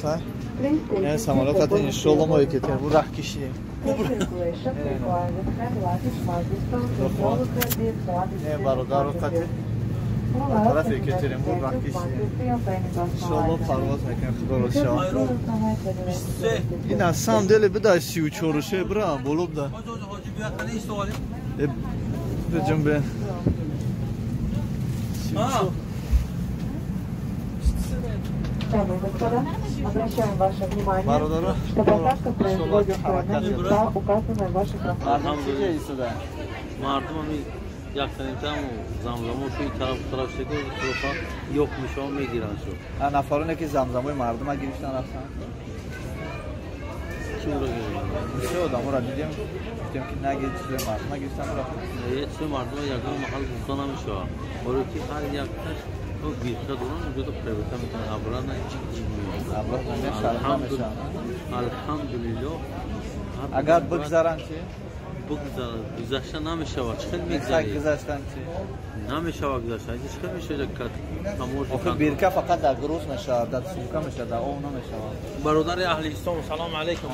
تا نه سامانه خاطر این شغل ما که تر برو کشی نه برادر رو خاطر طرفی که تریم برو کشی شغل پرواز میکنه خدا رو شاه این اصلا دل بدای 34 شه برا بولوب ده جنبه Обращаем ваше внимание, что посадка производится на места, указанные в ваших распоряжениях. Mardımı yakınım tamam zamzamı şu taraf çekiyor tarafa yokmuş o megiran şu. Ha nafarone ki zamzamı mardıma girişten rafsan. Kim oraya geliyor? İşte o da orada diyeceğim. Diyeceğim ki ne geçeceğim mardıma girişten rafsan. Şu mardıma yakın mahal buzlanamış o. Oradaki her yakın o bir kadının vücudu prevata mıkan abrana çıkmıyor. Abrana ne şartlamış Elhamdülillah. Agar bugzaran ki گذشته نمیشه و چخیل میگذاری گذشتن چی؟ نمیشه و گذشته هیچ چخیل میشه جکت آخه بیرکه فقط در گروس میشه در سوکه میشه در اون نمیشه برادر اهل اسلام سلام علیکم